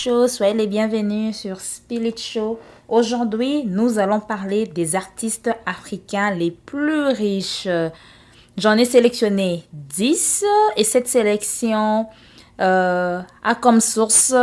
Show, soyez les bienvenus sur Spirit Show. Aujourd'hui, nous allons parler des artistes africains les plus riches. J'en ai sélectionné 10 et cette sélection a comme source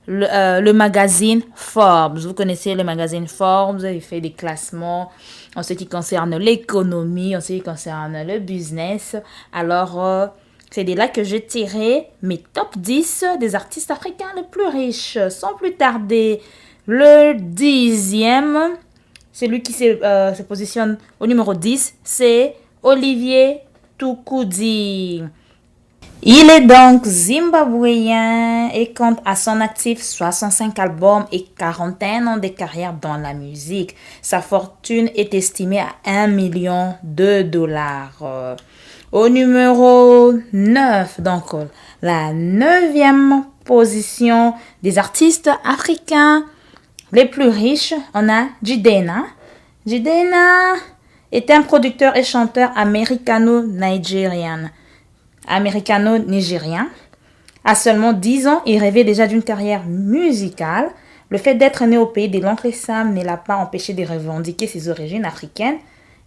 le magazine Forbes. Vous connaissez le magazine Forbes, il fait des classements en ce qui concerne l'économie, en ce qui concerne le business. Alors, c'est de là que j'ai tiré mes top 10 des artistes africains les plus riches. Sans plus tarder, le 10e, celui qui se positionne au numéro 10, c'est Olivier Toukoudi. Il est donc zimbabwéen et compte à son actif 65 albums et 41 ans de carrière dans la musique. Sa fortune est estimée à 1 million de dollars. Au numéro 9, donc la 9e position des artistes africains les plus riches, on a Jidena. Jidena est un producteur et chanteur américano-nigérien. À seulement 10 ans, il rêvait déjà d'une carrière musicale. Le fait d'être né au pays des l'oncle Sam ne l'a pas empêché de revendiquer ses origines africaines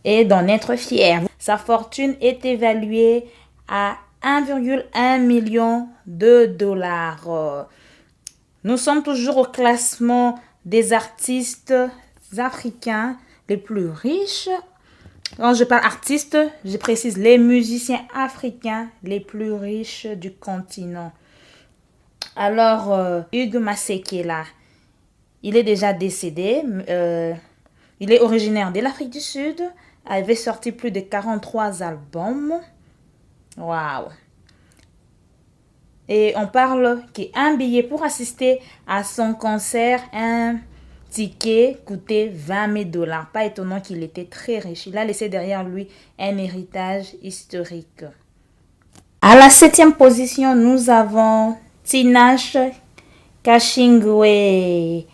et d'en être fier. Sa fortune est évaluée à 1,1 million de dollars. Nous sommes toujours au classement des artistes africains les plus riches. Quand je parle artistes, je précise les musiciens africains les plus riches du continent. Alors, Hugues Masekela, il est déjà décédé. Il est originaire de l'Afrique du Sud. Il avait sorti plus de 43 albums. Waouh! Et on parle qu'un billet pour assister à son concert, un ticket coûtait 20 000 dollars. Pas étonnant qu'il était très riche. Il a laissé derrière lui un héritage historique. À la 7e position, nous avons Tinashe Kashingwe.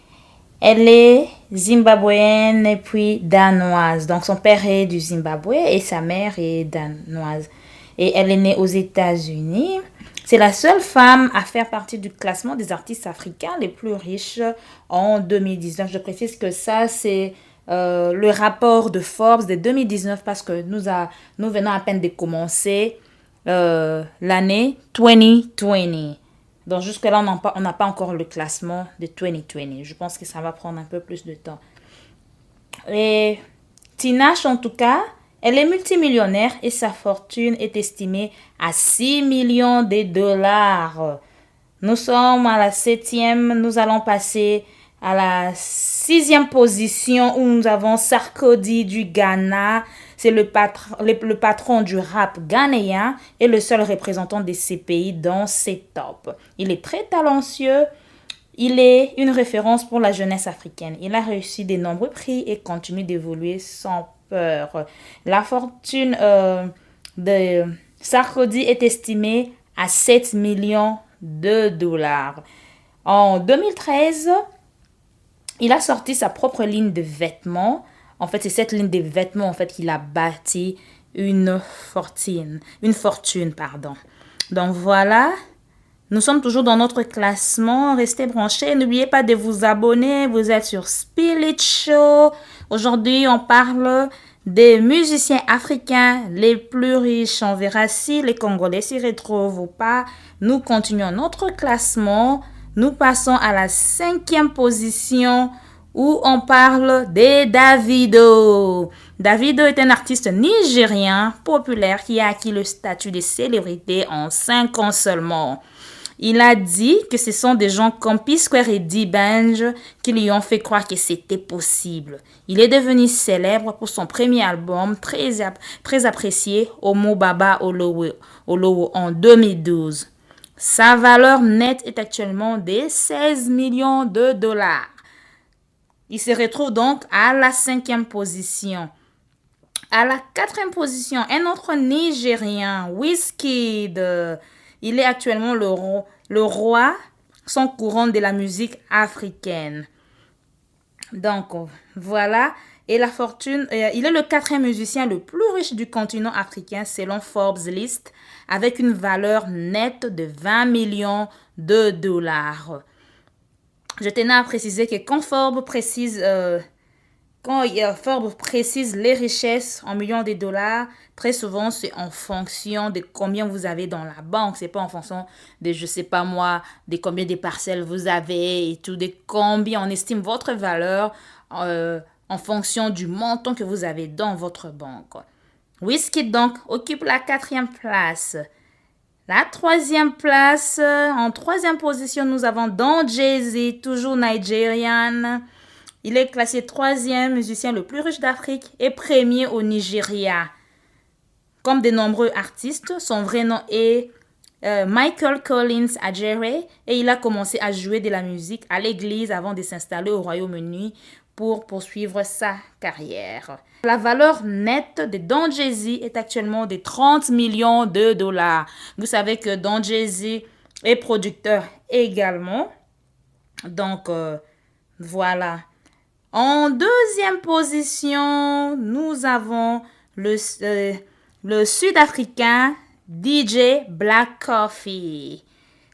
Elle est zimbabwéenne et puis danoise. Donc son père est du Zimbabwe et sa mère est danoise. Et elle est née aux États-Unis. C'est la seule femme à faire partie du classement des artistes africains les plus riches en 2019. Je précise que ça, c'est le rapport de Forbes de 2019 parce que nous venons à peine de commencer l'année 2020. Donc jusque-là, on n'a pas encore le classement de 2020. Je pense que ça va prendre un peu plus de temps. Et Tinashe, en tout cas, elle est multimillionnaire et sa fortune est estimée à 6 millions de dollars. Nous sommes à la 7e, nous allons passer à la 6e position où nous avons Sarkodie du Ghana. C'est le patron du rap ghanéen et le seul représentant de ces pays dans ces tops. Il est très talentueux. Il est une référence pour la jeunesse africaine. Il a reçu de nombreux prix et continue d'évoluer sans peur. La fortune de Sarkodie est estimée à 7 millions de dollars. En 2013, il a sorti sa propre ligne de vêtements. En fait, c'est cette ligne de vêtements qu'il a bâti une fortune. Donc voilà. Nous sommes toujours dans notre classement. Restez branchés. N'oubliez pas de vous abonner. Vous êtes sur Spirit Show. Aujourd'hui, on parle des musiciens africains les plus riches. On verra si les Congolais s'y retrouvent ou pas. Nous continuons notre classement. Nous passons à la 5e position où on parle de Davido. Davido est un artiste nigérien populaire qui a acquis le statut de célébrité en 5 ans seulement. Il a dit que ce sont des gens comme P-Square et D-Benj qui lui ont fait croire que c'était possible. Il est devenu célèbre pour son premier album très apprécié, Omo Baba Olowo en 2012. Sa valeur nette est actuellement de 16 millions de dollars. Il se retrouve donc à la 5e position. À la 4e position, un autre Nigérien, Wizkid. Il est actuellement le roi sans couronne de la musique africaine. Donc, voilà. Et la fortune, il est le 4e musicien le plus riche du continent africain selon Forbes List, avec une valeur nette de 20 millions de dollars. je tenais à préciser que quand Forbes précise les richesses en millions de dollars, très souvent c'est en fonction de combien vous avez dans la banque. C'est pas en fonction de, je sais pas moi, de combien de parcelles vous avez et tout, de combien on estime votre valeur en fonction du montant que vous avez dans votre banque. Wizkid donc occupe la 4e place. La 3e place, en 3e position, nous avons Don Jay-Z, toujours Nigérian. Il est classé 3e musicien le plus riche d'Afrique et premier au Nigeria. Comme de nombreux artistes, son vrai nom est Michael Collins Ajere et il a commencé à jouer de la musique à l'église avant de s'installer au Royaume-Uni pour poursuivre sa carrière. La valeur nette de Don Jay-Z est actuellement de 30 millions de dollars. Vous savez que Don Jay-Z est producteur également. Donc, voilà. En 2e position, nous avons le Sud-Africain DJ Black Coffee.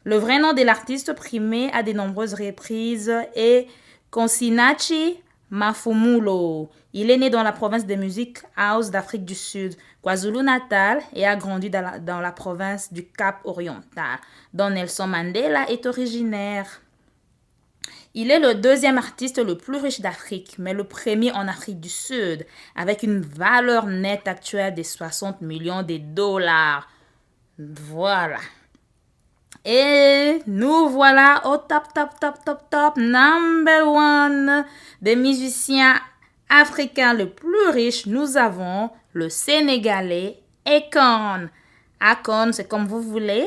Le vrai nom de l'artiste primé à de nombreuses reprises est Konsinachi Mafumulo. Il est né dans la province de musique house d'Afrique du Sud, KwaZulu-Natal, et a grandi dans la province du Cap-Oriental, dont Nelson Mandela est originaire. Il est le 2e artiste le plus riche d'Afrique, mais le premier en Afrique du Sud, avec une valeur nette actuelle de 60 millions de dollars. Voilà. Et nous voilà au top number 1 des musiciens africains le plus riches. Nous avons le Sénégalais Akon. Akon, c'est comme vous voulez,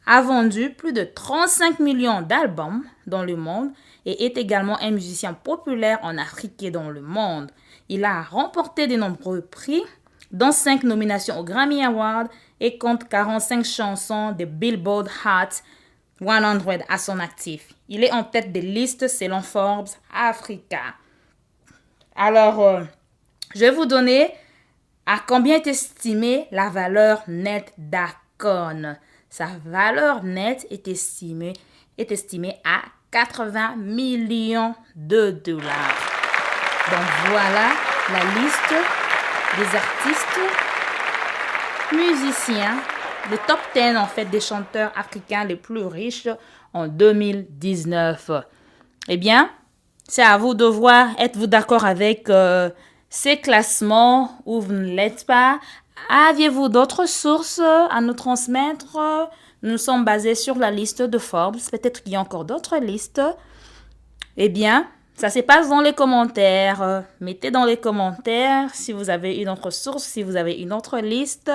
a vendu plus de 35 millions d'albums dans le monde et est également un musicien populaire en Afrique et dans le monde. Il a remporté de nombreux prix, dont 5 nominations aux Grammy Awards et compte 45 chansons de Billboard Hot 100 à son actif. Il est en tête des listes selon Forbes Africa. Alors, je vais vous donner à combien est estimée la valeur nette d'Akon. Sa valeur nette est estimée à 80 millions de dollars. Donc voilà la liste des artistes, musiciens, le top 10 en fait des chanteurs africains les plus riches en 2019. Eh bien, c'est à vous de voir, êtes-vous d'accord avec ces classements ou vous ne l'êtes pas? Aviez-vous d'autres sources à nous transmettre? Nous sommes basés sur la liste de Forbes. Peut-être qu'il y a encore d'autres listes. Eh bien, ça se passe dans les commentaires. Mettez dans les commentaires si vous avez une autre source, si vous avez une autre liste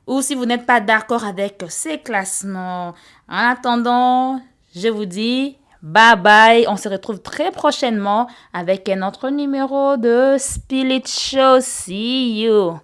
ou si vous n'êtes pas d'accord avec ces classements. En attendant, je vous dis bye bye. On se retrouve très prochainement avec un autre numéro de Spill It Show. See you.